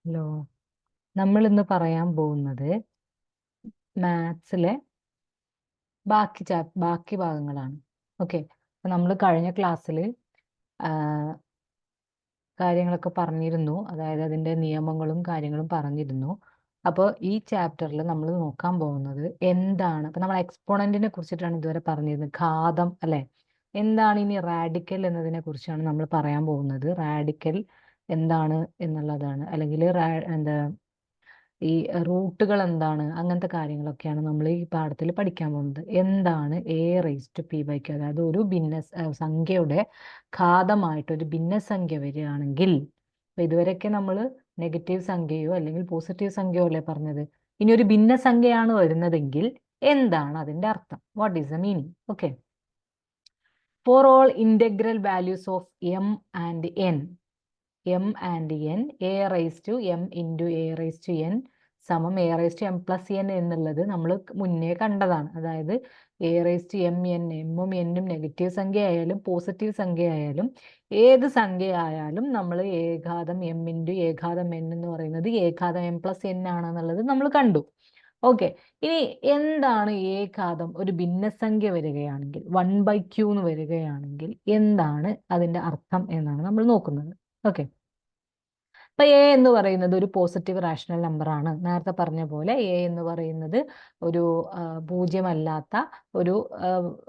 Hello, നമ്മൾ ഇന്ന് പറയാൻ പോകുന്നത് മാത്സിലെ ബാക്കി ഭാഗങ്ങളാണ്. ഓക്കെ, അപ്പൊ നമ്മൾ കഴിഞ്ഞ ക്ലാസ്സിൽ കാര്യങ്ങളൊക്കെ പറഞ്ഞിരുന്നു, അതായത് അതിൻ്റെ നിയമങ്ങളും കാര്യങ്ങളും പറഞ്ഞിരുന്നു. അപ്പോൾ ഈ ചാപ്റ്ററിൽ നമ്മൾ നോക്കാൻ പോകുന്നത് എന്താണ്, അപ്പൊ നമ്മൾ എക്സ്പോണന്റിനെ കുറിച്ചിട്ടാണ് ഇതുവരെ പറഞ്ഞിരുന്നത്, ഘാതം അല്ലെ. എന്താണ് ഇനി റാഡിക്കൽ എന്നതിനെ കുറിച്ചാണ് നമ്മൾ പറയാൻ പോകുന്നത്. റാഡിക്കൽ എന്താണ് എന്നുള്ളതാണ്, അല്ലെങ്കിൽ എന്താ ഈ റൂട്ടുകൾ എന്താണ്, അങ്ങനത്തെ കാര്യങ്ങളൊക്കെയാണ് നമ്മൾ ഈ പാഠത്തിൽ പഠിക്കാൻ പോകുന്നത്. എന്താണ് a⁻p/q, അതായത് ഒരു സംഖ്യയുടെ ഘാതമായിട്ട് ഒരു ഭിന്നസംഖ്യ വരികയാണെങ്കിൽ, അപ്പൊ ഇതുവരെയൊക്കെ നമ്മൾ നെഗറ്റീവ് സംഖ്യയോ അല്ലെങ്കിൽ പോസിറ്റീവ് സംഖ്യയോ അല്ലേ പറഞ്ഞത്. ഇനി ഒരു ഭിന്നസംഖ്യയാണ് വരുന്നതെങ്കിൽ എന്താണ് അതിന്റെ അർത്ഥം, what is the meaning? Okay, for all integral values of m and n, a⁻m into a⁻n സമം a⁻m+n എന്നുള്ളത് നമ്മൾ മുന്നേ കണ്ടതാണ്. അതായത് a⁻m_n, എമ്മും എന്നും നെഗറ്റീവ് സംഖ്യ ആയാലും പോസിറ്റീവ് സംഖ്യ ആയാലും ഏത് സംഖ്യ ആയാലും നമ്മൾ a⁻m into a⁻n എന്ന് പറയുന്നത് a⁻m+n ആണെന്നുള്ളത് നമ്മൾ കണ്ടു. ഓക്കെ, ഇനി എന്താണ് a⁻m ഒരു ഭിന്നസംഖ്യ വരികയാണെങ്കിൽ, 1/q എന്ന് വരികയാണെങ്കിൽ എന്താണ് അതിന്റെ അർത്ഥം എന്നാണ് നമ്മൾ നോക്കുന്നത്. ഓക്കെ, അപ്പൊ എ എന്ന് പറയുന്നത് ഒരു പോസിറ്റീവ് റാഷണൽ നമ്പർ ആണ്. നേരത്തെ പറഞ്ഞ പോലെ എ എന്ന് പറയുന്നത് ഒരു പൂജ്യമല്ലാത്ത ഒരു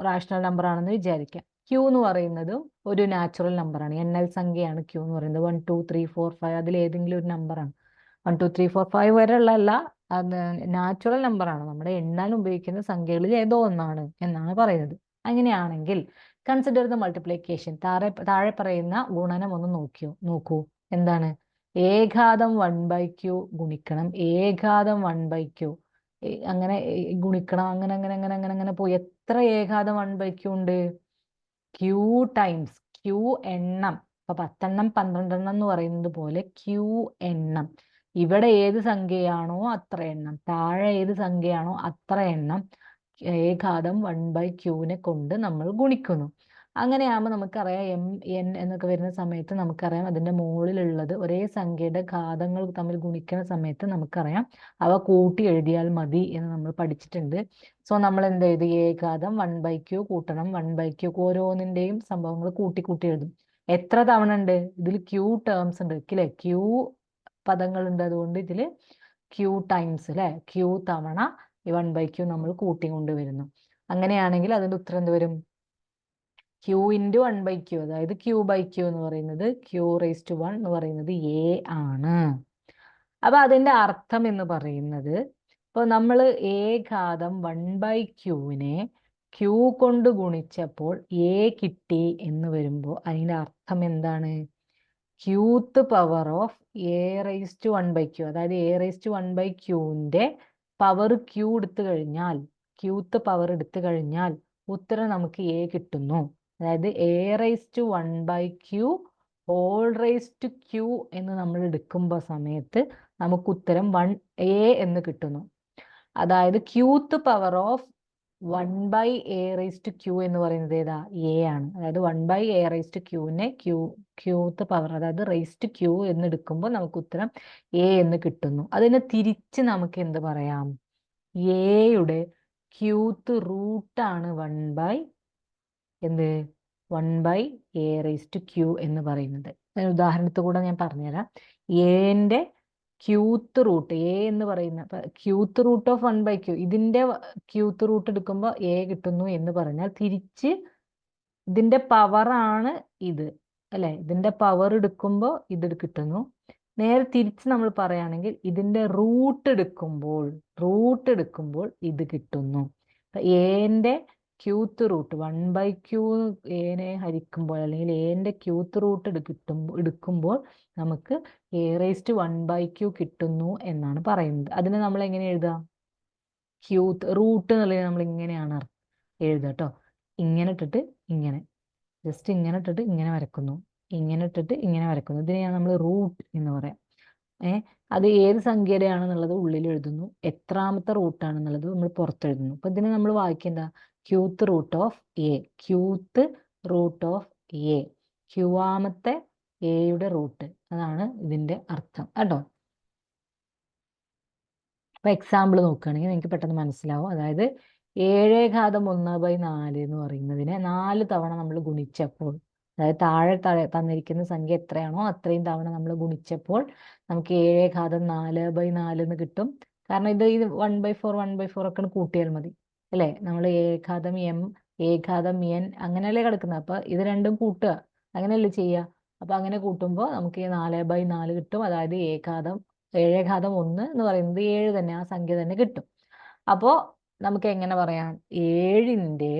റാഷണൽ നമ്പർ ആണെന്ന് വിചാരിക്കാം. ക്യൂ എന്ന് പറയുന്നതും ഒരു നാച്ചുറൽ നമ്പറാണ്, NL സംഖ്യയാണ് ക്യൂ എന്ന് പറയുന്നത്. 1 2 3 4 5 അതിൽ ഏതെങ്കിലും ഒരു നമ്പറാണ്. 1 2 3 4 5 വരെയുള്ളതല്ല, അത് നാച്ചുറൽ നമ്പറാണ്. നമ്മുടെ എണ്ണാൻ ഉപയോഗിക്കുന്ന സംഖ്യകളിൽ ഏതോ ഒന്നാണ് എന്നാണ് പറയുന്നത്. അങ്ങനെയാണെങ്കിൽ കൺസിഡർ ദ മൾട്ടിപ്ലിക്കേഷൻ, താഴെ പറയുന്ന ഗുണനം ഒന്ന് നോക്കൂ. എന്താണ്? a⁻m 1/q ഗുണിക്കണം a⁻m 1/q, അങ്ങനെ ഗുണിക്കണം, അങ്ങനെ അങ്ങനെ അങ്ങനെ അങ്ങനെ അങ്ങനെ പോയി. എത്ര a⁻m 1/q ഉണ്ട്? q ടൈംസ് q എണ്ണം. അപ്പൊ 10 എണ്ണം 12 എണ്ണം എന്ന് പറയുന്നത് പോലെ q എണ്ണം. ഇവിടെ ഏത് സംഖ്യയാണോ അത്ര എണ്ണം, താഴെ ഏത് സംഖ്യയാണോ അത്ര എണ്ണം a⁻m 1/q കൊണ്ട് നമ്മൾ ഗുണിക്കുന്നു. അങ്ങനെയാകുമ്പോൾ നമുക്കറിയാം m n എന്നൊക്കെ വരുന്ന സമയത്ത് നമുക്കറിയാം അതിന്റെ മുകളിലുള്ളത് ഒരേ സംഖ്യയുടെ ഘാതങ്ങൾ തമ്മിൽ ഗുണിക്കുന്ന സമയത്ത് നമുക്കറിയാം അവ കൂട്ടി എഴുതിയാൽ മതി എന്ന് നമ്മൾ പഠിച്ചിട്ടുണ്ട്. സോ നമ്മൾ എന്ത് ചെയ്തു? a⁻m 1/q കൂട്ടണം 1/q, ഓരോന്നിന്റെയും സംഭവങ്ങൾ കൂട്ടി കൂട്ടി എഴുതും. എത്ര തവണ ഉണ്ട് ഇതിൽ? q ടേംസ് ഉണ്ട് അല്ലേ, q പദങ്ങളുണ്ട്. അതുകൊണ്ട് ഇതിൽ q ടൈംസ് അല്ലെ, q തവണ 1/q നമ്മൾ കൂട്ടിക്കൊണ്ട് വരുന്നു. അങ്ങനെയാണെങ്കിൽ അതിന്റെ ഉത്തരം എന്ത് വരും? q into 1/q, അതായത് q/q എന്ന് പറയുന്നത് q⁻1 എന്ന് പറയുന്നത് a ആണ്. അപ്പൊ അതിന്റെ അർത്ഥം എന്ന് പറയുന്നത്, ഇപ്പൊ നമ്മൾ a⁻m 1/q q കൊണ്ട് ഗുണിച്ചപ്പോൾ a കിട്ടി എന്ന് വരുമ്പോൾ അതിന്റെ അർത്ഥം എന്താണ്? qth പവർ ഓഫ് a⁻1/q, അതായത് a⁻1/qന്റെ പവർ q എടുത്തു കഴിഞ്ഞാൽ, qth പവർ എടുത്തു കഴിഞ്ഞാൽ ഉത്തരം നമുക്ക് a കിട്ടുന്നു. അതായത് a⁻1/q q എന്ന് നമ്മൾ എടുക്കുമ്പോൾ സമയത്ത് നമുക്ക് ഉത്തരം 1a എന്ന് കിട്ടുന്നു. അതായത് qth പവർ ഓഫ് 1/a⁻q എന്ന് പറയുന്നത് ഏതാ? a ആണ്. അതായത് 1/a⁻qനെ qth പവർ, അതായത് q എന്ന് എടുക്കുമ്പോൾ നമുക്ക് ഉത്തരം a എന്ന് കിട്ടുന്നു. അതിനെ തിരിച്ച് നമുക്ക് എന്ത് പറയാം? എയുടെ qth റൂട്ടാണ് 1/a⁻q എന്ന് പറയുന്നത്. ഉദാഹരണത്തിൽ കൂടെ ഞാൻ പറഞ്ഞുതരാം. എന്റെ qth റൂട്ട്, a എന്ന് പറയുന്ന qth റൂട്ട് ഓഫ് 1/q, ഇതിന്റെ qth റൂട്ട് എടുക്കുമ്പോൾ a കിട്ടുന്നു എന്ന് പറഞ്ഞാൽ തിരിച്ച് ഇതിന്റെ പവറാണ് ഇത് അല്ലെ, ഇതിന്റെ പവർ എടുക്കുമ്പോൾ ഇത് കിട്ടുന്നു. നേരെ തിരിച്ച് നമ്മൾ പറയുകയാണെങ്കിൽ ഇതിന്റെ റൂട്ട് എടുക്കുമ്പോൾ ഇത് കിട്ടുന്നു. എന്റെ qth റൂട്ട് 1/q എനെ ഹരിക്കുമ്പോൾ, അല്ലെങ്കിൽ എന്റെ qth റൂട്ട് എടുക്കുമ്പോൾ നമുക്ക് a⁻1/q കിട്ടുന്നു എന്നാണ് പറയുന്നത്. അതിനെ നമ്മൾ എങ്ങനെ എഴുതാം? qth റൂട്ട് എന്നുള്ളത് നമ്മൾ ഇങ്ങനെയാണ് എഴുതുക കേട്ടോ. ഇങ്ങനെ ഇട്ടിട്ട് ഇങ്ങനെ, ജസ്റ്റ് ഇങ്ങനെ ഇട്ടിട്ട് ഇങ്ങനെ വരക്കുന്നു, ഇങ്ങനെ ഇട്ടിട്ട് ഇങ്ങനെ വരക്കുന്നു. ഇതിനെയാണ് നമ്മൾ റൂട്ട് എന്ന് പറയാം. അത് ഏത് സംഖ്യയുടെയാണെന്നുള്ളത് ഉള്ളിൽ എഴുതുന്നു, എത്രാമത്തെ റൂട്ടാണെന്നുള്ളത് നമ്മൾ പുറത്തെഴുതുന്നു. അപ്പൊ ഇതിനെ നമ്മൾ വായിക്കേണ്ട qth root of a, qth root of a, q-ആമത്തെ എയുടെ റൂട്ട്, അതാണ് ഇതിന്റെ അർത്ഥം കേട്ടോ. അപ്പൊ എക്സാമ്പിൾ നോക്കുകയാണെങ്കിൽ നിങ്ങൾക്ക് പെട്ടെന്ന് മനസ്സിലാവും. അതായത് 7/1/4 എന്ന് പറയുന്നതിനെ 4 തവണ നമ്മൾ ഗുണിച്ചപ്പോൾ, അതായത് താഴെ തന്നിരിക്കുന്ന സംഖ്യ എത്രയാണോ അത്രയും തവണ നമ്മൾ ഗുണിച്ചപ്പോൾ നമുക്ക് 7/4/4 എന്ന് കിട്ടും. കാരണം ഇത് 1/4 1/4 ഒക്കെ കൂട്ടിയാൽ മതി അല്ലേ. നമ്മൾ എ/m അങ്ങനെയല്ലേ കിടക്കുന്നത്. അപ്പൊ ഇത് രണ്ടും കൂട്ടുക, അങ്ങനെയല്ലേ ചെയ്യുക. അപ്പൊ അങ്ങനെ കൂട്ടുമ്പോൾ നമുക്ക് 4/4 കിട്ടും. അതായത് 7/1 എന്ന് പറയുന്നത് 7 തന്നെ, ആ സംഖ്യ തന്നെ കിട്ടും. അപ്പോ നമുക്ക് എങ്ങനെ പറയാം, ഏഴിന്റെ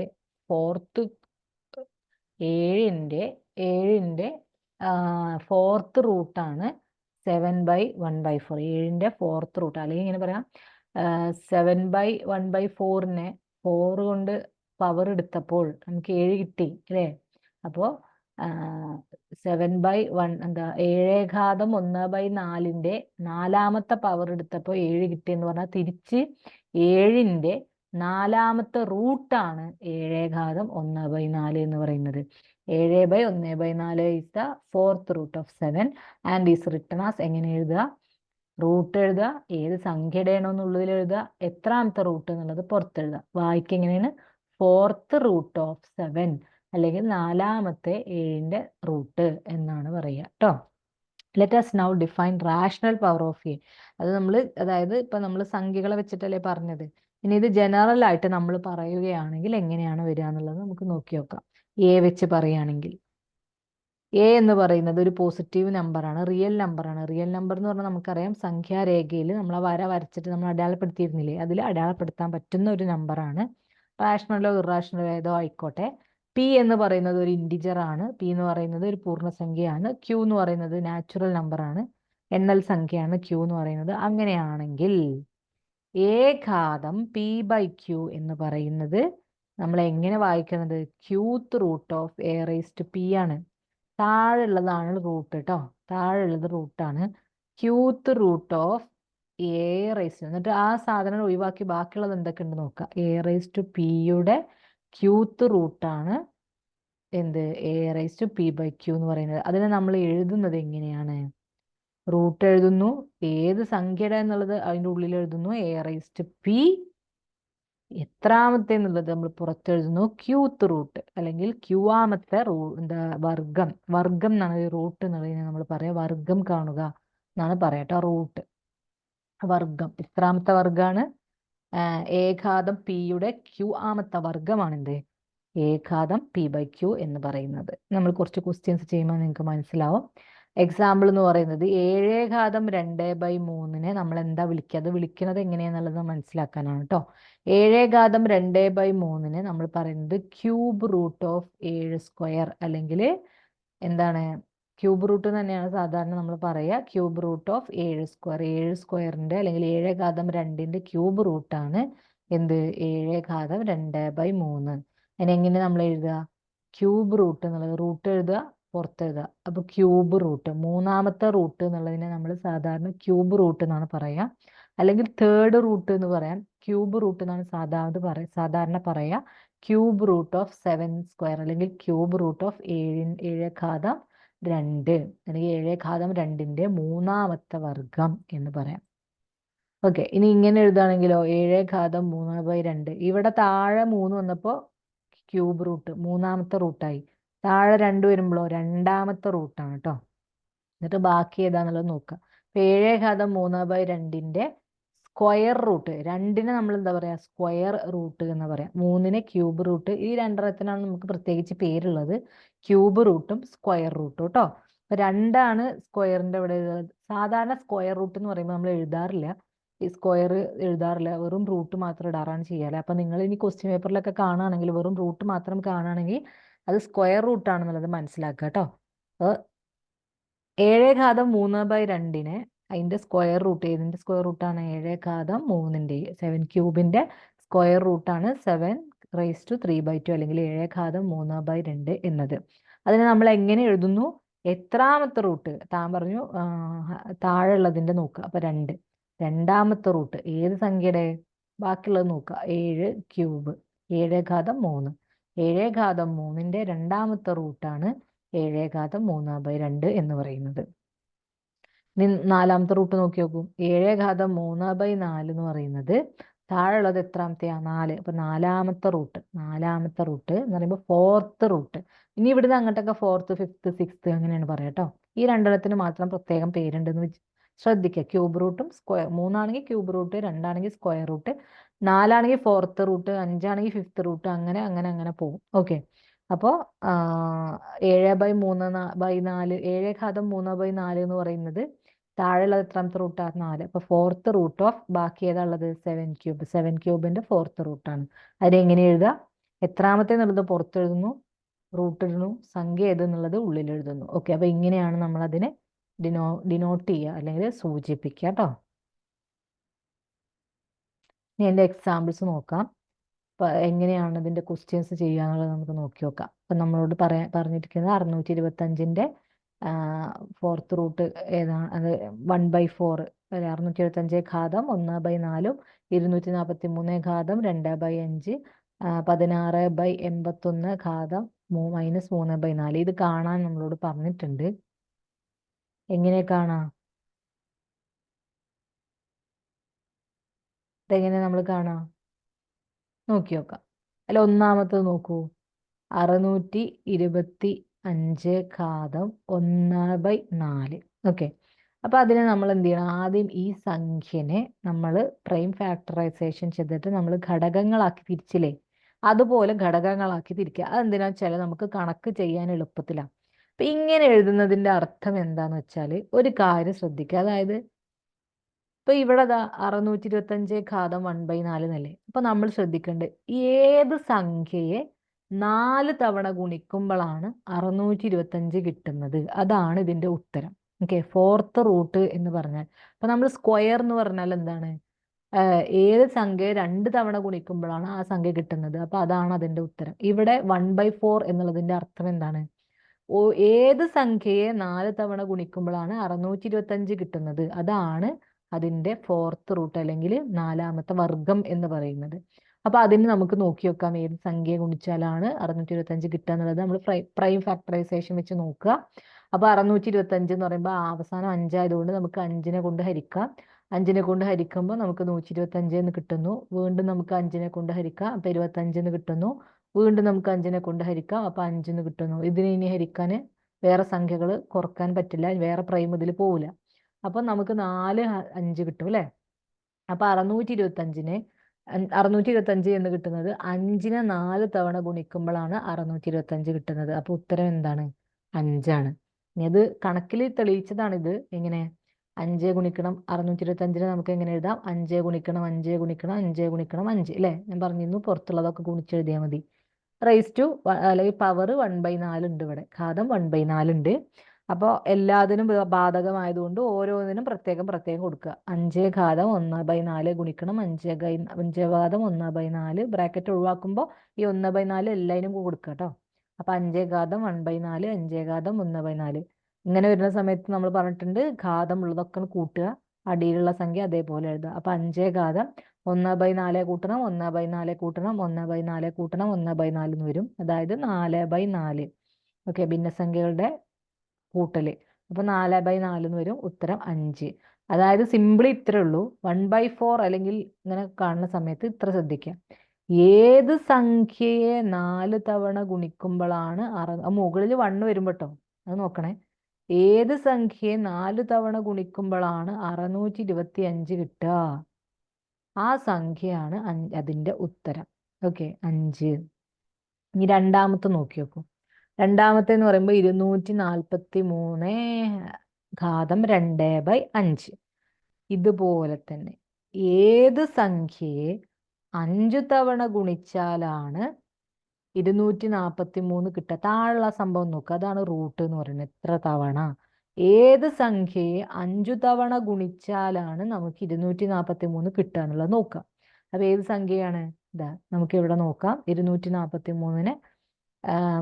ഫോർത്ത് ഏഴിന്റെ ഏഴിന്റെ ഫോർത്ത് റൂട്ടാണ് 7/1/4. ഏഴിന്റെ ഫോർത്ത് റൂട്ട്, അല്ലെങ്കിൽ ഇങ്ങനെ പറയാം 7/1/4നെ 4 കൊണ്ട് പവർ എടുത്തപ്പോൾ നമുക്ക് 7 കിട്ടി അല്ലേ. അപ്പോൾ 7/1 എന്താ 7/1/4ന്റെ 4ാമത്തെ പവർ എടുത്തപ്പോൾ 7 കിട്ടി എന്ന് പറഞ്ഞാൽ തിരിച്ച് 7ന്റെ 4ാമത്തെ റൂട്ടാണ് 7/1/4 എന്ന് പറയുന്നത്. 7/1/4 is the fourth root of 7 and is written as, എങ്ങനെ എഴുതുക, റൂട്ട് എഴുതുക, ഏത് സംഖ്യയുടെ ആണോ എന്നുള്ളതിൽ എഴുതുക, എത്രാമത്തെ റൂട്ട് എന്നുള്ളത് പുറത്തെഴുതുക. വായിക്കുക എങ്ങനെയാണ്, ഫോർത്ത് റൂട്ട് ഓഫ് 7 അല്ലെങ്കിൽ 4ാമത്തെ 7ന്റെ റൂട്ട് എന്നാണ് പറയുക കേട്ടോ. Let us now define rational power of a. അത് അതായത് ഇപ്പൊ നമ്മൾ സംഖ്യകളെ വെച്ചിട്ടല്ലേ പറഞ്ഞത്. ഇനി ഇത് ജനറൽ ആയിട്ട് നമ്മൾ പറയുകയാണെങ്കിൽ എങ്ങനെയാണ് വരിക എന്നുള്ളത് നമുക്ക് നോക്കി നോക്കാം. എ വെച്ച് പറയുകയാണെങ്കിൽ എ എന്ന് പറയുന്നത് ഒരു പോസിറ്റീവ് നമ്പറാണ്, റിയൽ നമ്പറാണ്. റിയൽ നമ്പർ എന്ന് പറഞ്ഞാൽ നമുക്കറിയാം സംഖ്യാരേഖയിൽ നമ്മൾ ആ വര വരച്ചിട്ട് നമ്മൾ അടയാളപ്പെടുത്തിയിരുന്നില്ലേ, അതിൽ അടയാളപ്പെടുത്താൻ പറ്റുന്ന ഒരു നമ്പറാണ്. റാഷണലോ ഇറാഷണലോ ഏതോ ആയിക്കോട്ടെ. പി എന്ന് പറയുന്നത് ഒരു ഇൻഡിജർ ആണ്. പി എന്ന് പറയുന്നത് ഒരു പൂർണ്ണസംഖ്യയാണ്. ക്യൂ എന്ന് പറയുന്നത് നാച്ചുറൽ നമ്പറാണ്, എണ്ണൽ സംഖ്യയാണ് ക്യൂ എന്ന് പറയുന്നത്. അങ്ങനെയാണെങ്കിൽ എ ഘാതം p/q എന്ന് പറയുന്നത് നമ്മൾ എങ്ങനെ വായിക്കുന്നത്, ക്യൂത്ത് റൂട്ട് ഓഫ് a⁻p ആണ്. താഴെയുള്ളതാണ് റൂട്ട് കേട്ടോ, താഴെയുള്ളത് റൂട്ടാണ്. ക്യൂത്ത് റൂട്ട് ഓഫ് a⁻, എന്നിട്ട് ആ സാധനം ഒഴിവാക്കി ബാക്കിയുള്ളത് എന്തൊക്കെ ഉണ്ട് നോക്കുക. a⁻p ക്യൂത്ത് റൂട്ടാണ് എന്ത്, a⁻p/q എന്ന് പറയുന്നത്. അതിനെ നമ്മൾ എഴുതുന്നത് എങ്ങനെയാണ്, റൂട്ട് എഴുതുന്നു, ഏത് സംഖ്യയുടെ എന്നുള്ളത് അതിൻ്റെ ഉള്ളിൽ എഴുതുന്നു, a⁻p എത്രാമത്തെ എന്നുള്ളത് നമ്മൾ പുറത്തെഴുതുന്നു, ക്യൂത്ത് റൂട്ട് അല്ലെങ്കിൽ ക്യൂവാമത്തെ വർഗം. വർഗം എന്നാണ് റൂട്ട് എന്നുള്ളതിനെ നമ്മൾ പറയാം, വർഗം കാണുക എന്നാണ് പറയാട്ടോ. റൂട്ട് വർഗം എത്രാമത്തെ വർഗമാണ്, a⁻p ക്യൂആമത്തെ വർഗമാണെന്ത്, a⁻p/q എന്ന് പറയുന്നത്. നമ്മൾ കുറച്ച് ക്വസ്റ്റ്യൻസ് ചെയ്യുമ്പോൾ നിങ്ങൾക്ക് മനസ്സിലാവും. എക്സാമ്പിൾ എന്ന് പറയുന്നത് 7/2/3 നമ്മൾ എന്താ വിളിക്കുക, അത് വിളിക്കുന്നത് എങ്ങനെയാന്നുള്ളത് മനസ്സിലാക്കാനാണ് കേട്ടോ. 7/2/3 നമ്മൾ പറയുന്നത് ക്യൂബ് റൂട്ട് ഓഫ് 7² അല്ലെങ്കിൽ എന്താണ്, ക്യൂബ് റൂട്ട് തന്നെയാണ് സാധാരണ നമ്മൾ പറയുക. ക്യൂബ് റൂട്ട് ഓഫ് 7², 7² അല്ലെങ്കിൽ 7/2ന്റെ ക്യൂബ് റൂട്ടാണ് എന്ത്, 7/2/3. അതിനെങ്ങനെ നമ്മൾ എഴുതുക, ക്യൂബ് റൂട്ട് എന്നുള്ളത് റൂട്ട് എഴുതുക, പുറത്തെഴുതുക. അപ്പൊ ക്യൂബ് റൂട്ട് മൂന്നാമത്തെ റൂട്ട് എന്നുള്ളതിനെ നമ്മൾ സാധാരണ ക്യൂബ് റൂട്ട് എന്നാണ് പറയുക, അല്ലെങ്കിൽ തേർഡ് റൂട്ട് എന്ന് പറയാം. ക്യൂബ് റൂട്ട് എന്നാണ് സാധാരണ പറയുക. ക്യൂബ് റൂട്ട് ഓഫ് 7² അല്ലെങ്കിൽ ക്യൂബ് റൂട്ട് ഓഫ് 7/2 അല്ലെങ്കിൽ 7/2ന്റെ മൂന്നാമത്തെ വർഗം എന്ന് പറയാം. ഓക്കെ, ഇനി ഇങ്ങനെ എഴുതുകയാണെങ്കിലോ 7/3/2. ഇവിടെ താഴെ 3 വന്നപ്പോൾ ക്യൂബ് റൂട്ട് മൂന്നാമത്തെ റൂട്ടായി, താഴെ 2 വരുമ്പോഴോ രണ്ടാമത്തെ റൂട്ടാണ് കേട്ടോ. എന്നിട്ട് ബാക്കി ഏതാന്നുള്ളത് നോക്കുക. 7/3/2ന്റെ സ്ക്വയർ റൂട്ട്, 2നെ നമ്മൾ എന്താ പറയാ, സ്ക്വയർ റൂട്ട് എന്ന് പറയാം. 3നെ ക്യൂബ് റൂട്ട്. ഈ രണ്ടെണ്ണത്തിനാണ് നമുക്ക് പ്രത്യേകിച്ച് പേരുള്ളത്, ക്യൂബ് റൂട്ടും സ്ക്വയർ റൂട്ടും കേട്ടോ. അപ്പൊ 2ആണ് സ്ക്വയറിന്റെ ഇവിടെ. സാധാരണ സ്ക്വയർ റൂട്ട് എന്ന് പറയുമ്പോൾ നമ്മൾ എഴുതാറില്ല, ഈ സ്ക്വയർ എഴുതാറില്ല, വെറും റൂട്ട് മാത്രം ഇടാറാണ് ചെയ്യാറ്. അപ്പൊ നിങ്ങൾ ഇനി ക്വസ്റ്റ്യൻ പേപ്പറിലൊക്കെ കാണുകയാണെങ്കിൽ വെറും റൂട്ട് മാത്രം കാണുകയാണെങ്കിൽ അത് സ്ക്വയർ റൂട്ട് ആണെന്നുള്ളത് മനസ്സിലാക്കുക കേട്ടോ. അപ്പോൾ 7/3/2 അതിന്റെ സ്ക്വയർ റൂട്ട്, ഏതിന്റെ സ്ക്വയർ റൂട്ടാണ്, 7/3 7 ക്യൂബിന്റെ സ്ക്വയർ റൂട്ടാണ് 7⁻³ അല്ലെങ്കിൽ 7/3/2 എന്നത്. അതിനെ നമ്മൾ എങ്ങനെ എഴുതുന്നു, എത്രാമത്തെ റൂട്ട് താൻ പറഞ്ഞു, താഴെയുള്ളതിന്റെ നോക്കുക. അപ്പൊ 2 രണ്ടാമത്തെ റൂട്ട് ഏത് സംഖ്യയുടെ, ബാക്കിയുള്ളത് നോക്കുക, 7 ക്യൂബ് 7/3. 7/3ന്റെ രണ്ടാമത്തെ റൂട്ടാണ് 7/3/2 എന്ന് പറയുന്നത്. ഇനി നാലാമത്തെ റൂട്ട് നോക്കി നോക്കൂ. 7 ഘാതം 3/4 എന്ന് പറയുന്നത് താഴെയുള്ളത് എത്രാമത്തെയാ? 4. അപ്പൊ നാലാമത്തെ റൂട്ട് എന്ന് പറയുമ്പോൾ ഫോർത്ത് റൂട്ട്. ഇനി ഇവിടുന്ന് അങ്ങോട്ടൊക്കെ ഫോർത്ത്, ഫിഫ്ത്ത്, സിക്സ്ത് അങ്ങനെയാണ് പറയാം കേട്ടോ. ഈ രണ്ടെണ്ണത്തിന് മാത്രം പ്രത്യേകം പേരുണ്ടെന്ന് ശ്രദ്ധിക്കുക. ക്യൂബ് റൂട്ടും സ്ക്വയർ, 3ആണെങ്കിൽ ക്യൂബ് റൂട്ട്, 2ആണെങ്കിൽ സ്ക്വയർ റൂട്ട്, 4ആണെങ്കിൽ ഫോർത്ത് റൂട്ട്, 5ആണെങ്കിൽ ഫിഫ്ത്ത് റൂട്ട്, അങ്ങനെ അങ്ങനെ അങ്ങനെ പോകും. ഓക്കെ. അപ്പോൾ 7/3/4 7 ഘാതം 3/4 എന്ന് പറയുന്നത് താഴെയുള്ളത് എത്രാമത്തെ റൂട്ടാ? 4. അപ്പൊ ഫോർത്ത് റൂട്ട് ഓഫ് ബാക്കി ഏതാ ഉള്ളത്? 7³ 7³ ഫോർത്ത് റൂട്ടാണ്. അതിനെങ്ങനെ എഴുതുക? എത്രാമത്തെ എന്നുള്ളത് പുറത്തെഴുതുന്നു, റൂട്ട് ഇടുന്നു, സംഖ്യ ഏതെന്നുള്ളത് ഉള്ളിൽ എഴുതുന്നു. ഓക്കെ. അപ്പൊ ഇങ്ങനെയാണ് നമ്മൾ അതിനെ ഡിനോട്ട് ചെയ്യുക അല്ലെങ്കിൽ സൂചിപ്പിക്കുക കേട്ടോ. ഇനി എൻ്റെ എക്സാമ്പിൾസ് നോക്കാം. എങ്ങനെയാണ് ഇതിന്റെ ക്വസ്റ്റ്യൻസ് ചെയ്യുക എന്നുള്ളത് നമുക്ക് നോക്കി നോക്കാം. അപ്പൊ നമ്മളോട് പറഞ്ഞിരിക്കുന്നത് 625ന്റെ ഫോർത്ത് റൂട്ട് ഏതാണ്? അത് 1/4. 675 ഘാതം 1/4, 243 ഘാതം 2/5, 16/81 ഘാതം -3/4. ഇത് കാണാൻ നമ്മളോട് പറഞ്ഞിട്ടുണ്ട്. എങ്ങനെ കാണാം? ഇതെങ്ങനെ നമ്മൾ കാണാം? നോക്കി നോക്കാം. അല്ല, ഒന്നാമത്തത് നോക്കൂ. 625 ഘാതം 1/4. ഓക്കെ. അപ്പൊ അതിനെ നമ്മൾ എന്ത് ചെയ്യണം? ആദ്യം ഈ സംഖ്യനെ നമ്മൾ പ്രൈം ഫാക്ടറൈസേഷൻ ചെയ്തിട്ട് നമ്മൾ ഘടകങ്ങളാക്കി തിരിച്ചില്ലേ, അതുപോലെ ഘടകങ്ങളാക്കി തിരിക്കുക. അതെന്തിനാ വെച്ചാൽ നമുക്ക് കണക്ക് ചെയ്യാൻ എളുപ്പത്തിലാണ്. അപ്പൊ ഇങ്ങനെ എഴുതുന്നതിന്റെ അർത്ഥം എന്താന്ന് വെച്ചാൽ ഒരു കാര്യം ശ്രദ്ധിക്കുക. അതായത് ഇപ്പൊ ഇവിടെ 625 ഘാതം 1/4 എന്നല്ലേ. അപ്പൊ നമ്മൾ ശ്രദ്ധിക്കേണ്ടത് ഏത് സംഖ്യയെ 4 തവണ ഗുണിക്കുമ്പോഴാണ് 625 കിട്ടുന്നത്, അതാണ് ഇതിന്റെ ഉത്തരം. ഓക്കെ. ഫോർത്ത് റൂട്ട് എന്ന് പറഞ്ഞാൽ, അപ്പൊ നമ്മൾ സ്ക്വയർ എന്ന് പറഞ്ഞാൽ എന്താണ്? ഏത് സംഖ്യയെ 2 തവണ ഗുണിക്കുമ്പോഴാണ് ആ സംഖ്യ കിട്ടുന്നത്, അപ്പൊ അതാണ് അതിന്റെ ഉത്തരം. ഇവിടെ 1/4 എന്നുള്ളതിന്റെ അർത്ഥം എന്താണ്? ഏത് സംഖ്യയെ 4 തവണ ഗുണിക്കുമ്പോഴാണ് 625 കിട്ടുന്നത്, അതാണ് അതിന്റെ ഫോർത്ത് റൂട്ട് അല്ലെങ്കിൽ നാലാമത്തെ വർഗം എന്ന് പറയുന്നത്. അപ്പൊ അതിന് നമുക്ക് നോക്കി വെക്കാം ഏത് സംഖ്യയെ ഗുണിച്ചാലാണ് 625 കിട്ടുക എന്നുള്ളത്. നമ്മൾ പ്രൈം ഫാക്ടറൈസേഷൻ വെച്ച് നോക്കുക. അപ്പൊ 625 എന്ന് പറയുമ്പോൾ അവസാനം 5 ആയതുകൊണ്ട് നമുക്ക് 5നെ കൊണ്ട് ഹരിക്കാം. 5നെ കൊണ്ട് ഹരിക്കുമ്പോൾ നമുക്ക് 125 എന്ന് കിട്ടുന്നു. വീണ്ടും നമുക്ക് 5നെ കൊണ്ട് ഹരിക്കാം. അപ്പൊ 25 എന്ന് കിട്ടുന്നു. വീണ്ടും നമുക്ക് 5നെ കൊണ്ട് ഹരിക്കാം. അപ്പൊ 5 എന്ന് കിട്ടുന്നു. ഇതിനെ ഇനി ഹരിക്കാൻ വേറെ സംഖ്യകൾ കുറക്കാൻ പറ്റില്ല, വേറെ പ്രൈം ഇതിൽ പോവില്ല. അപ്പൊ നമുക്ക് 4 5 കിട്ടും അല്ലെ. അപ്പൊ 625 എന്ന് കിട്ടുന്നത് 5നെ 4 തവണ ഗുണിക്കുമ്പോഴാണ് 625 കിട്ടുന്നത്. അപ്പൊ ഉത്തരം എന്താണ്? 5ആണ്. ഇനി അത് കണക്കിൽ തെളിയിച്ചതാണിത്. എങ്ങനെ? 5 ഗുണിക്കണം 625നെ നമുക്ക് എങ്ങനെ എഴുതാം? 5 ഗുണിക്കണം 5 ഗുണിക്കണം 5 ഗുണിക്കണം 5 അല്ലെ. ഞാൻ പറഞ്ഞിരുന്നു പുറത്തുള്ളതൊക്കെ ഗുണിച്ചെഴുതിയാൽ മതി. റൈസ് ടു അല്ലെങ്കിൽ പവർ 1/4 ഉണ്ട് ഇവിടെ. ഘാതം 1/4 ഉണ്ട്. അപ്പോൾ എല്ലാത്തിനും ബാധകമായതുകൊണ്ട് ഓരോന്നിനും പ്രത്യേകം പ്രത്യേകം കൊടുക്കുക. 5 ഘാതം 1/4 ഗുണിക്കണം 5 ഘാതം 1/4 ബ്രാക്കറ്റ് ഒഴിവാക്കുമ്പോൾ ഈ 1/4 എല്ലാതിനും കൊടുക്കുക കേട്ടോ. അപ്പൊ 5 ഘാതം 1/4, 5 ഘാതം 1/4 ഇങ്ങനെ വരുന്ന സമയത്ത് നമ്മൾ പറഞ്ഞിട്ടുണ്ട് ഘാതം ഉള്ളതൊക്കെ കൂട്ടുക, അടിയിലുള്ള സംഖ്യ അതേപോലെ എഴുതുക. അപ്പൊ 5 ഘാതം 1/4 കൂട്ടണം 1/4 കൂട്ടണം 1/4 കൂട്ടണം 1/4 എന്ന് വരും. അതായത് 4/4. ഓക്കെ. ഭിന്നസംഖ്യകളുടെ കൂട്ടല്. അപ്പൊ 4/4 എന്ന് വരും. ഉത്തരം 5. അതായത് സിമ്പിളി ഇത്രേ ഉള്ളൂ. 1/4 അല്ലെങ്കിൽ ഇങ്ങനെ കാണുന്ന സമയത്ത് ഇത്ര ശ്രദ്ധിക്കാം. ഏത് സംഖ്യയെ 4 തവണ ഗുണിക്കുമ്പോഴാണ് മുകളിൽ 1 വരുമ്പോ കേട്ടോ, അത് നോക്കണേ. ഏത് സംഖ്യയെ 4 തവണ ഗുണിക്കുമ്പോഴാണ് 625 കിട്ടുക, ആ സംഖ്യയാണ് അതിന്റെ ഉത്തരം. ഓക്കെ. 5. ഇനി രണ്ടാമത്തെ നോക്കി നോക്കൂ. രണ്ടാമത്തെ എന്ന് പറയുമ്പോൾ 243 ഘാതം 2/5. ഇതുപോലെ തന്നെ ഏത് സംഖ്യയെ 5 തവണ ഗുണിച്ചാലാണ് 243 കിട്ടുക, താഴെയുള്ള സംഭവം നോക്കുക. അതാണ് റൂട്ട് എന്ന് പറയുന്നത്. എത്ര തവണ ഏത് സംഖ്യയെ 5 തവണ ഗുണിച്ചാലാണ് നമുക്ക് 243 കിട്ടുക എന്നുള്ളത് നോക്കാം. അപ്പൊ ഏത് സംഖ്യയാണ്? ഇതാ നമുക്ക് ഇവിടെ നോക്കാം. 243നെ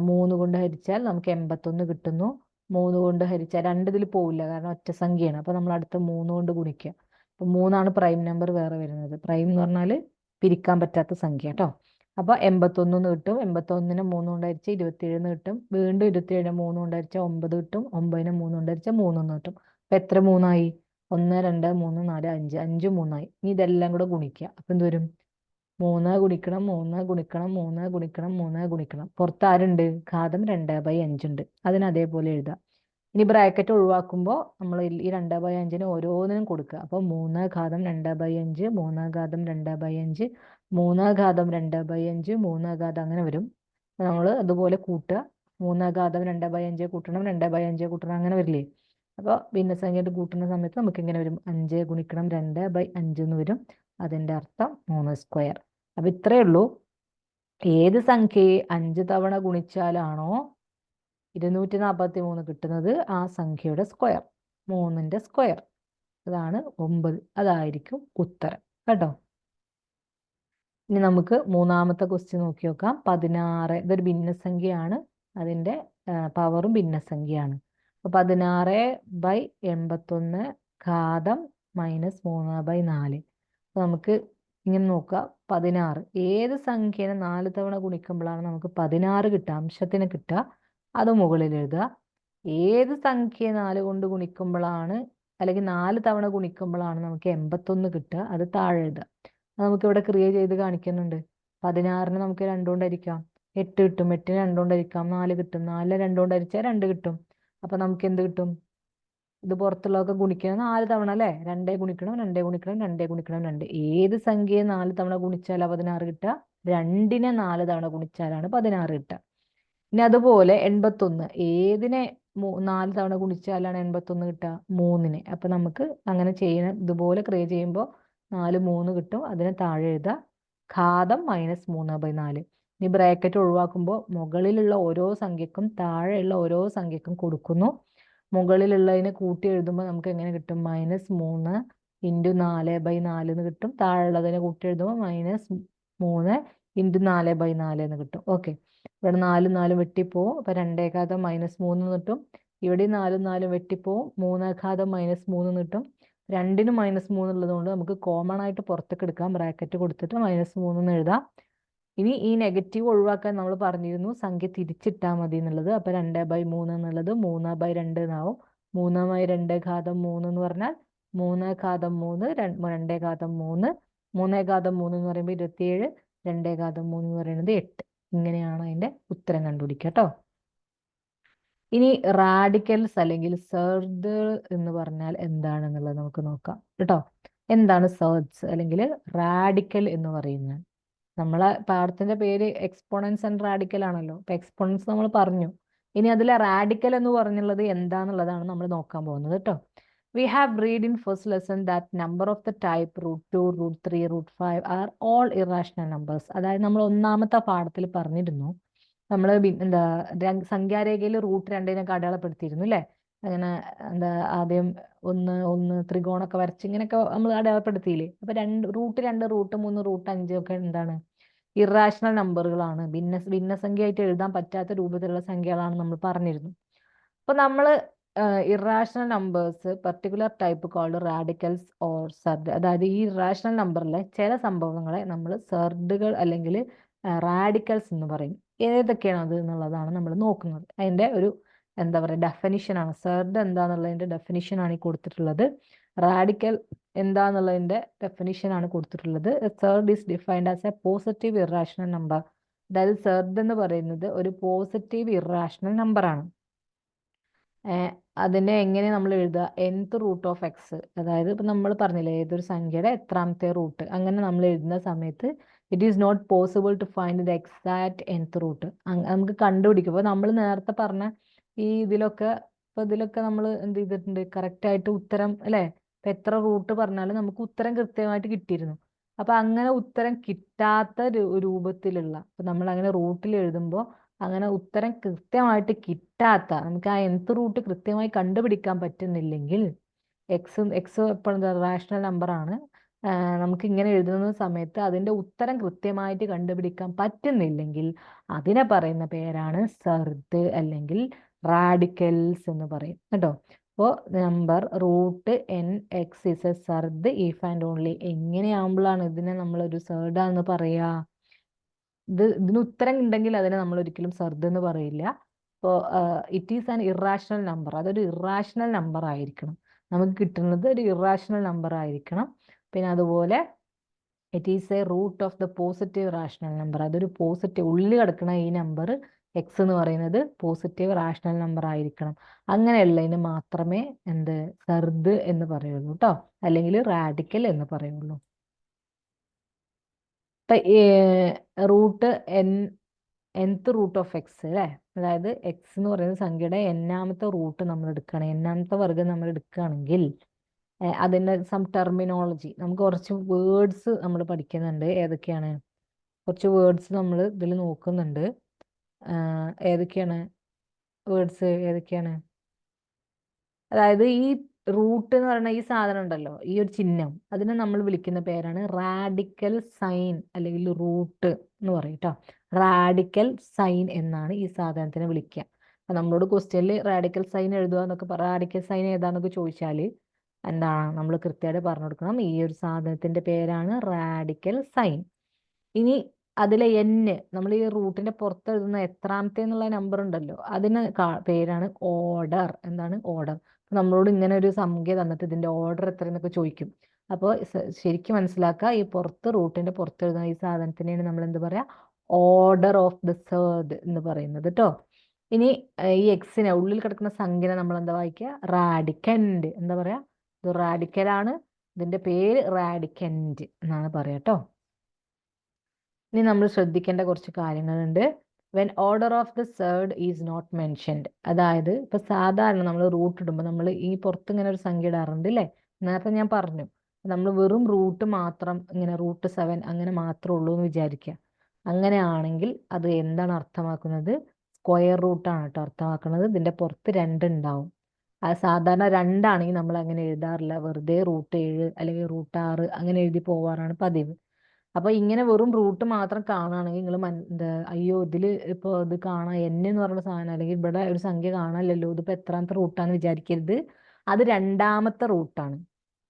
3 കൊണ്ട് ഹരിച്ചാൽ നമുക്ക് 81 കിട്ടുന്നു. 3 കൊണ്ട് ഹരിച്ചാൽ 2 ഇതിൽ പോവില്ല, കാരണം ഒറ്റ സംഖ്യയാണ്. അപ്പൊ നമ്മൾ അടുത്ത 3 കൊണ്ട് ഗുണിക്കുക. അപ്പൊ 3ആണ് പ്രൈം നമ്പർ വേറെ വരുന്നത്. പ്രൈം എന്ന് പറഞ്ഞാൽ പിരിക്കാൻ പറ്റാത്ത സംഖ്യ കേട്ടോ. അപ്പൊ 81 കിട്ടും. 81നെ 3 കൊണ്ട് ഹരിച്ചാൽ 27 കിട്ടും. വീണ്ടും 27നെ 3 കൊണ്ട് ഹരിച്ചാൽ 9 കിട്ടും. 9നെ 3 കൊണ്ട് ഹരിച്ചാൽ 3 കിട്ടും. അപ്പൊ എത്ര 3 1 2 3 4 5 5 3 ഇനി ഇതെല്ലാം കൂടെ ഗുണിക്കുക. അപ്പൊ എന്ത് വരും? 3 ഗുണിക്കണം 3 ഗുണിക്കണം 3 ഗുണിക്കണം 3 ഗുണിക്കണം. പുറത്ത് ആരുണ്ട്? ഘാതം 2/5 ഉണ്ട്. അതിന് അതേപോലെ എഴുതാം. ഇനി ബ്രാക്കറ്റ് ഒഴിവാക്കുമ്പോൾ നമ്മൾ ഈ 2/5 ഓരോന്നിനും കൊടുക്കുക. അപ്പോൾ 3 ഘാതം 2/5 3 ഘാതം 2/5 3 ഘാതം 2/5 3 ഘാതം അങ്ങനെ വരും. നമ്മൾ അതുപോലെ കൂട്ടുക. 3 ഘാതം 2/5 കൂട്ടണം 2/5 കൂട്ടണം അങ്ങനെ വരില്ലേ? അപ്പോൾ ഭിന്നസംഖ്യയായിട്ട് കൂട്ടുന്ന സമയത്ത് നമുക്ക് ഇങ്ങനെ വരും 5 ഗുണിക്കണം 2/5 എന്ന് വരും. അതിൻ്റെ അർത്ഥം 3². അപ്പം ഇത്രയേ ഉള്ളൂ. ഏത് സംഖ്യയെ 5 തവണ ഗുണിച്ചാലാണോ 243 കിട്ടുന്നത് ആ സംഖ്യയുടെ സ്ക്വയർ, 3ന്റെ സ്ക്വയർ, അതാണ് 9. അതായിരിക്കും ഉത്തരം കേട്ടോ. ഇനി നമുക്ക് മൂന്നാമത്തെ ക്വസ്റ്റ്യൻ നോക്കി നോക്കാം. 16 ഇതൊരു ഭിന്നസംഖ്യയാണ്, അതിൻ്റെ പവറും ഭിന്നസംഖ്യയാണ്. അപ്പോൾ 16/81 ഘാതം -3/4. അപ്പോൾ നമുക്ക് ഇങ്ങനെ നോക്കാം. 16 ഏത് സംഖ്യനെ 4 തവണ ഗുണിക്കുമ്പോഴാണ് നമുക്ക് 16 കിട്ടുക, അംശത്തിന് കിട്ടുക, അത് മുകളിൽ എഴുതുക. ഏത് സംഖ്യ 4 കൊണ്ട് ഗുണിക്കുമ്പോഴാണ് അല്ലെങ്കിൽ 4 തവണ ഗുണിക്കുമ്പോഴാണ് നമുക്ക് 81 കിട്ടുക, അത് താഴെ എഴുതുക. നമുക്ക് ഇവിടെ ക്രിയേറ്റ് ചെയ്ത് കാണിക്കുന്നുണ്ട്. 16ന് നമുക്ക് 2 കൊണ്ട് ഹരിക്കാം, 8 കിട്ടും. 8ന് 2 കൊണ്ട് ഹരിക്കാം, 4 കിട്ടും. 4ന് 2 കൊണ്ട് ഹരിച്ചാൽ 2 കിട്ടും. അപ്പൊ നമുക്ക് എന്ത് കിട്ടും? ഇത് പുറത്തുള്ളതൊക്കെ ഗുണിക്കണം 4 തവണ അല്ലേ? 2 ഗുണിക്കണം 2 ഗുണിക്കണം 2 ഗുണിക്കണം 2. ഏത് സംഖ്യയെ 4 തവണ ഗുണിച്ചാലാണ് 16 കിട്ടുക? 2നെ 4 തവണ ഗുണിച്ചാലാണ് 16 കിട്ടുക. ഇനി അതുപോലെ 81 ഏതിനെ 4 തവണ ഗുണിച്ചാലാണ് 81 കിട്ടുക? 3നെ. അപ്പൊ നമുക്ക് അങ്ങനെ ചെയ്യുന്ന ഇതുപോലെ ക്രിയേറ്റ് ചെയ്യുമ്പോൾ 4 3 കിട്ടും. അതിന് താഴെ എഴുതുക ഘാതം -3/4. ഇനി ബ്രാക്കറ്റ് ഒഴിവാക്കുമ്പോൾ മുകളിലുള്ള ഓരോ സംഖ്യക്കും താഴെയുള്ള ഓരോ സംഖ്യക്കും കൊടുക്കുന്നു. മുകളിലുള്ളതിനെ കൂട്ടി എഴുതുമ്പോൾ നമുക്ക് എങ്ങനെ കിട്ടും? -3 × 4/4 എന്ന് കിട്ടും. താഴെയുള്ളതിനെ കൂട്ടി എഴുതുമ്പോൾ -3 × 4/4 എന്ന് കിട്ടും. ഓക്കെ, ഇവിടെ 4 4 വെട്ടിപ്പോവും. അപ്പൊ 2 ഘാതം -3 കിട്ടും. ഇവിടെ 4 4 വെട്ടിപ്പോവും. 3 ഘാതം -3 കിട്ടും. 2ന് -3 ഉള്ളത് കൊണ്ട് നമുക്ക് കോമൺ ആയിട്ട് പുറത്തേക്ക് എടുക്കാം. ബ്രാക്കറ്റ് കൊടുത്തിട്ട് -3 എന്ന് എഴുതാം. ഇനി ഈ നെഗറ്റീവ് ഒഴിവാക്കാൻ നമ്മൾ പറഞ്ഞിരുന്നു സംഖ്യ തിരിച്ചിട്ടാൽ മതി എന്നുള്ളത്. അപ്പൊ 2/3 എന്നുള്ളത് 3/2 എന്നാവും. 3/2 ഘാതം 3 എന്ന് പറഞ്ഞാൽ 3 ഘാതം 3 2 ഘാതം 3 3 ഘാതം 3 എന്ന് പറയുമ്പോൾ 27 2 ഘാതം 3 എന്ന് പറയുന്നത് 8. ഇങ്ങനെയാണ് അതിന്റെ ഉത്തരം കണ്ടുപിടിക്കുക കേട്ടോ. ഇനി റാഡിക്കൽസ് അല്ലെങ്കിൽ സർദ് എന്ന് പറഞ്ഞാൽ എന്താണെന്നുള്ളത് നമുക്ക് നോക്കാം കേട്ടോ. എന്താണ് സർദ്സ് അല്ലെങ്കിൽ റാഡിക്കൽ എന്ന് പറയുന്നത്? നമ്മളെ പാഠത്തിന്റെ പേര് എക്സ്പോണൻസ് ആൻഡ് റാഡിക്കൽ ആണല്ലോ. അപ്പൊ എക്സ്പോണൻസ് നമ്മൾ പറഞ്ഞു. ഇനി അതിലെ റാഡിക്കൽ എന്ന് പറഞ്ഞുള്ളത് എന്താന്നുള്ളതാണ് നമ്മൾ നോക്കാൻ പോകുന്നത് കേട്ടോ. We have read in first lesson that number of the type √2, √3, √5 are all irrational numbers. അതായത് നമ്മൾ ഒന്നാമത്തെ പാഠത്തിൽ പറഞ്ഞിരുന്നു. നമ്മൾ എന്താ സംഖ്യാരേഖയിൽ √2 അടയാളപ്പെടുത്തിയിരുന്നു അല്ലേ? അങ്ങനെ എന്താ ആദ്യം 1 1 ത്രികോണൊക്കെ വരച്ച് ഇങ്ങനെയൊക്കെ നമ്മൾ അടയാളപ്പെടുത്തിയില്ലേ? അപ്പൊ √2 √3 √5 ഒക്കെ എന്താണ്? ഇറാഷണൽ നമ്പറുകളാണ്. ഭിന്നസംഖ്യയായിട്ട് എഴുതാൻ പറ്റാത്ത രൂപത്തിലുള്ള സംഖ്യകളാണ് നമ്മൾ പറഞ്ഞിരുന്നു. അപ്പൊ നമ്മൾ irrational numbers particular type called radicals or surd. അതായത് ഈ ഇറാഷണൽ നമ്പറിലെ ചില സംഭവങ്ങളെ നമ്മൾ സർഡുകൾ അല്ലെങ്കിൽ റാഡിക്കൽസ് എന്ന് പറയും. ഏതൊക്കെയാണ് അത് എന്നുള്ളതാണ് നമ്മൾ നോക്കുന്നത്. അതിന്റെ ഒരു എന്താ പറയുക ഡെഫിനിഷനാണ്. സർഡ് എന്താന്നുള്ളതിന്റെ ഡെഫിനിഷനാണ് ഈ കൊടുത്തിട്ടുള്ളത്. റാഡിക്കൽ എന്താന്നുള്ളതിന്റെ ഡെഫിനിഷനാണ് കൊടുത്തിട്ടുള്ളത്. Surd is defined as a positive irrational number. അതായത് സർഡ് എന്ന് പറയുന്നത് ഒരു പോസിറ്റീവ് ഇറാഷണൽ നമ്പറാണ്. അതിനെ എങ്ങനെ നമ്മൾ എഴുതുക? nth root of X. അതായത് ഇപ്പം നമ്മൾ പറഞ്ഞില്ലേ ഏതൊരു സംഖ്യയുടെ എത്രാമത്തെ റൂട്ട്, അങ്ങനെ നമ്മൾ എഴുതുന്ന സമയത്ത് it is not possible to find the exact nth root. നമുക്ക് കണ്ടുപിടിക്കും. അപ്പോൾ നമ്മൾ നേരത്തെ പറഞ്ഞ ഈ ഇതിലൊക്കെ നമ്മൾ എന്ത് ചെയ്തിട്ടുണ്ട്? കറക്റ്റായിട്ട് ഉത്തരം അല്ലേ? ഇപ്പം എത്ര റൂട്ട് പറഞ്ഞാലും നമുക്ക് ഉത്തരം കൃത്യമായിട്ട് കിട്ടിയിരുന്നു. അപ്പൊ അങ്ങനെ ഉത്തരം കിട്ടാത്ത രൂപത്തിലുള്ള ഇപ്പം നമ്മൾ അങ്ങനെ റൂട്ടിൽ എഴുതുമ്പോൾ അങ്ങനെ ഉത്തരം കൃത്യമായിട്ട് കിട്ടാത്ത, നമുക്ക് ആ nth റൂട്ട് കൃത്യമായി കണ്ടുപിടിക്കാൻ പറ്റുന്നില്ലെങ്കിൽ എക്സ് എപ്പോഴും റാഷണൽ നമ്പറാണ്. നമുക്ക് ഇങ്ങനെ എഴുതുന്ന സമയത്ത് അതിന്റെ ഉത്തരം കൃത്യമായിട്ട് കണ്ടുപിടിക്കാൻ പറ്റുന്നില്ലെങ്കിൽ അതിനെ പറയുന്ന പേരാണ് സർദ് അല്ലെങ്കിൽ റാഡിക്കൽസ് എന്ന് പറയും കേട്ടോ. അപ്പോൾ number √n(x) is a surd if and only. എങ്ങനെയാകുമ്പോഴാണ് ഇതിനെ നമ്മളൊരു സർഡാന്ന് പറയാ? ഇതിന് ഉത്തരം ഉണ്ടെങ്കിൽ അതിനെ നമ്മൾ ഒരിക്കലും സർദ് എന്ന് പറയില്ല. അപ്പോൾ it is an irrational number. അതൊരു ഇറാഷണൽ നമ്പർ ആയിരിക്കണം. നമുക്ക് കിട്ടുന്നത് ഒരു ഇറാഷണൽ നമ്പർ ആയിരിക്കണം. പിന്നെ അതുപോലെ it is a root of the positive rational number. അതൊരു പോസിറ്റീവ് ഉള്ളിൽ കിടക്കുന്ന ഈ നമ്പർ എക്സ് എന്ന് പറയുന്നത് പോസിറ്റീവ് റാഷണൽ നമ്പർ ആയിരിക്കണം. അങ്ങനെയുള്ളതിന് മാത്രമേ എന്ത് സർദ് എന്ന് പറയുള്ളൂ കേട്ടോ, അല്ലെങ്കിൽ റാഡിക്കൽ എന്ന് പറയുള്ളൂ. Root nth root of X അല്ലേ, അതായത് എക്സ് എന്ന് പറയുന്ന സംഖ്യയുടെ എന്നാമത്തെ റൂട്ട് നമ്മൾ എടുക്കുകയാണ്, എന്നാമത്തെ വർഗ്ഗം നമ്മൾ എടുക്കുകയാണെങ്കിൽ അതിൻ്റെ സം ടെർമിനോളജി, നമുക്ക് കുറച്ച് വേർഡ്സ് നമ്മൾ പഠിക്കുന്നുണ്ട്. ഏതൊക്കെയാണ് കുറച്ച് വേർഡ്സ് നമ്മൾ ഇതിൽ നോക്കുന്നുണ്ട്. ഏതൊക്കെയാണ് വേർഡ്സ് ഏതൊക്കെയാണ്? അതായത് ഈ റൂട്ട് എന്ന് പറയുന്ന ഈ സാധനം ഉണ്ടല്ലോ, ഈ ഒരു ചിഹ്നം, അതിനെ നമ്മൾ വിളിക്കുന്ന പേരാണ് റാഡിക്കൽ സൈൻ അല്ലെങ്കിൽ റൂട്ട് എന്ന് പറയും കേട്ടോ. റാഡിക്കൽ സൈൻ എന്നാണ് ഈ സാധനത്തിനെ വിളിക്കുക. അപ്പം നമ്മളോട് ക്വസ്റ്റ്യനിൽ റാഡിക്കൽ സൈൻ എഴുതുക എന്നൊക്കെ റാഡിക്കൽ സൈൻ ഏതാന്നൊക്കെ ചോദിച്ചാൽ എന്താണ് നമ്മൾ കൃത്യമായിട്ട് പറഞ്ഞു കൊടുക്കണം. ഈ ഒരു സാധനത്തിന്റെ പേരാണ് റാഡിക്കൽ സൈൻ. ഇനി അതിലെ നമ്മൾ ഈ റൂട്ടിന്റെ പുറത്ത് എഴുതുന്ന എത്രാമത്തെ എന്നുള്ള നമ്പർ ഉണ്ടല്ലോ, അതിന് പേരാണ് ഓർഡർ. എന്താണ് ഓർഡർ? നമ്മളോട് ഇങ്ങനെ ഒരു സംഖ്യ തന്നിട്ട് ഇതിന്റെ ഓർഡർ എത്ര എന്നൊക്കെ ചോദിക്കും. അപ്പോൾ ശരിക്കും മനസ്സിലാക്കുക, ഈ റൂട്ടിന്റെ പുറത്ത് എഴുതുന്ന ഈ സാധനത്തിനെയാണ് നമ്മൾ എന്ത് പറയാ, ഓർഡർ ഓഫ് ദ തേർഡ് എന്ന് പറയുന്നത് കേട്ടോ. ഇനി ഈ എക്സിനെ ഉള്ളിൽ കിടക്കുന്ന സംഖ്യനെ നമ്മൾ എന്താ വായിക്കുക, റാഡിക്കൻഡ്. എന്താ പറയാ, ഇത് റാഡിക്കലാണ്, ഇതിന്റെ പേര് റാഡിക്കൻഡ് എന്നാണ് പറയാ കേട്ടോ. ഇനി നമ്മൾ ശ്രദ്ധിക്കേണ്ട കുറച്ച് കാര്യങ്ങളുണ്ട്. When order of the third is not mentioned, അതായത് ഇപ്പൊ സാധാരണ നമ്മൾ റൂട്ട് ഇടുമ്പോൾ നമ്മൾ ഈ പുറത്ത് ഇങ്ങനെ ഒരു സംഖ്യ ഇടാറുണ്ട് അല്ലേ, നേരത്തെ ഞാൻ പറഞ്ഞു. നമ്മൾ വെറും റൂട്ട് മാത്രം ഇങ്ങനെ റൂട്ട് 7 അങ്ങനെ മാത്രമേ ഉള്ളൂ എന്ന് വിചാരിക്കുക. അങ്ങനെയാണെങ്കിൽ അത് എന്താണ് അർത്ഥമാക്കുന്നത്, സ്ക്വയർ റൂട്ടാണ് കേട്ടോ അർത്ഥമാക്കുന്നത്. ഇതിന്റെ പുറത്ത് 2 ഉണ്ടാവും. അത് സാധാരണ 2 ആണെങ്കിൽ നമ്മൾ അങ്ങനെ എഴുതാറില്ല, വെറുതെ റൂട്ട് 7 അല്ലെങ്കിൽ റൂട്ട് 6 അങ്ങനെ എഴുതി പോവാറാണ് പതിവ്. അപ്പൊ ഇങ്ങനെ വെറും റൂട്ട് മാത്രം കാണുകയാണെങ്കിൽ നിങ്ങൾ എന്താ, അയ്യോ ഇതില് ഇപ്പൊ ഇത് കാണാം എന്ന് പറയുന്ന സാധനം, അല്ലെങ്കിൽ ഇവിടെ ഒരു സംഖ്യ കാണാനല്ലോ, ഇതിപ്പോ എത്രാമത്തെ റൂട്ടാന്ന് വിചാരിക്കരുത്. അത് രണ്ടാമത്തെ റൂട്ടാണ്.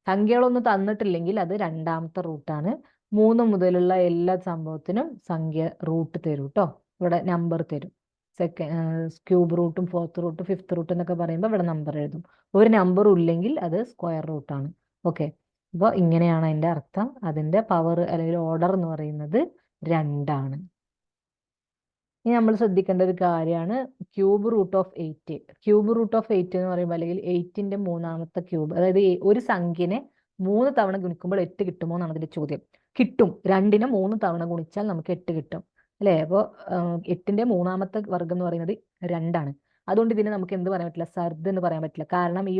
സംഖ്യകളൊന്നും തന്നിട്ടില്ലെങ്കിൽ അത് രണ്ടാമത്തെ റൂട്ടാണ്. 3 മുതലുള്ള എല്ലാ സംഭവത്തിനും സംഖ്യ റൂട്ട് തരും കേട്ടോ, ഇവിടെ നമ്പർ തരും. ക്യൂബ് റൂട്ടും 4th റൂട്ടും 5th റൂട്ട് എന്നൊക്കെ പറയുമ്പോൾ ഇവിടെ നമ്പർ എഴുതും. ഒരു നമ്പറും ഇല്ലെങ്കിൽ അത് സ്ക്വയർ റൂട്ടാണ്. ഓക്കെ, അപ്പോൾ ഇങ്ങനെയാണ് അതിന്റെ അർത്ഥം. അതിന്റെ പവർ അല്ലെങ്കിൽ ഓർഡർ എന്ന് പറയുന്നത് 2 ആണ്. ഇനി നമ്മൾ ശ്രദ്ധിക്കേണ്ട ഒരു കാര്യമാണ് cube root of 8. Cube root of 8 എന്ന് പറയുമ്പോൾ, അല്ലെങ്കിൽ 8ന്റെ 3ാമത്തെ ക്യൂബ്, അതായത് ഒരു സംഖ്യനെ 3 തവണ ഗുണിക്കുമ്പോൾ 8 കിട്ടുമോ എന്നാണ് അതിന്റെ ചോദ്യം. കിട്ടും, 2നെ 3 തവണ ഗുണിച്ചാൽ നമുക്ക് 8 കിട്ടും അല്ലേ. അപ്പോൾ 8ന്റെ 3ാമത്തെ വർഗ്ഗം എന്ന് പറയുന്നത് 2 ആണ്. അതുകൊണ്ട് ഇതിനെ നമുക്ക് എന്ത് പറയാൻ പറ്റില്ല, സർദ് എന്ന് പറയാൻ പറ്റില്ല. കാരണം ഈ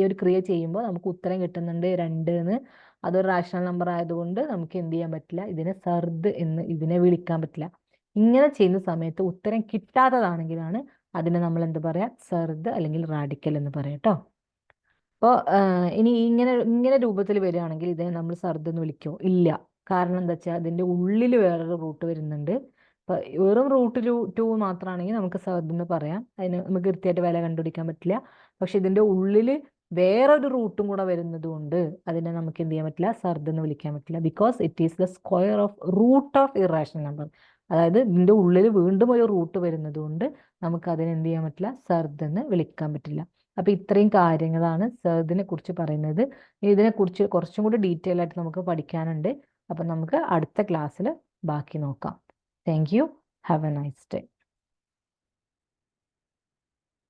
ഒരു ക്രിയ ചെയ്യുമ്പോൾ നമുക്ക് ഉത്തരം കിട്ടുന്നുണ്ട് 2 എന്ന്. അതൊരു റാഷണൽ നമ്പർ ആയതുകൊണ്ട് നമുക്ക് എന്ത് ചെയ്യാൻ പറ്റില്ല, ഇതിനെ സർദ് എന്ന് ഇതിനെ വിളിക്കാൻ പറ്റില്ല. ഇങ്ങനെ ചെയ്യുന്ന സമയത്ത് ഉത്തരം കിട്ടാത്തതാണെങ്കിലാണ് അതിനെ നമ്മൾ എന്ത് പറയാ, സർദ് അല്ലെങ്കിൽ റാഡിക്കൽ എന്ന് പറയാം കേട്ടോ. അപ്പോൾ ഇനി ഇങ്ങനെ രൂപത്തിൽ വരികയാണെങ്കിൽ ഇതിനെ നമ്മൾ സർദ് എന്ന് വിളിക്കുമോ? ഇല്ല. കാരണം എന്താ വെച്ചാൽ അതിന്റെ ഉള്ളിൽ വേറൊരു റൂട്ട് വരുന്നുണ്ട്. അപ്പൊ വെറും റൂട്ട് 2 മാത്രമാണെങ്കിൽ നമുക്ക് സർദ് എന്ന് പറയാം, അതിന് നമുക്ക് കൃത്യമായിട്ട് വില കണ്ടുപിടിക്കാൻ പറ്റില്ല. പക്ഷെ ഇതിന്റെ ഉള്ളിൽ വേറൊരു റൂട്ടും കൂടെ വരുന്നത് കൊണ്ട് അതിനെ നമുക്ക് എന്ത് ചെയ്യാൻ പറ്റില്ല, സർദ് എന്ന് വിളിക്കാൻ പറ്റില്ല. Because it is the square of root of irrational number. അതായത് ഇതിന്റെ ഉള്ളിൽ വീണ്ടും ഒരു റൂട്ട് വരുന്നത് കൊണ്ട് നമുക്ക് അതിനെ എന്ത് ചെയ്യാൻ പറ്റില്ല, സർദ് എന്ന് വിളിക്കാൻ പറ്റില്ല. അപ്പൊ ഇത്രയും കാര്യങ്ങളാണ് സർദിനെ കുറിച്ച് പറയുന്നത്. ഇതിനെക്കുറിച്ച് കുറച്ചും കൂടി ഡീറ്റെയിൽ ആയിട്ട് നമുക്ക് പഠിക്കാനുണ്ട്. അപ്പൊ നമുക്ക് അടുത്ത ക്ലാസ്സിൽ ബാക്കി നോക്കാം. Thank you. Have A nice day.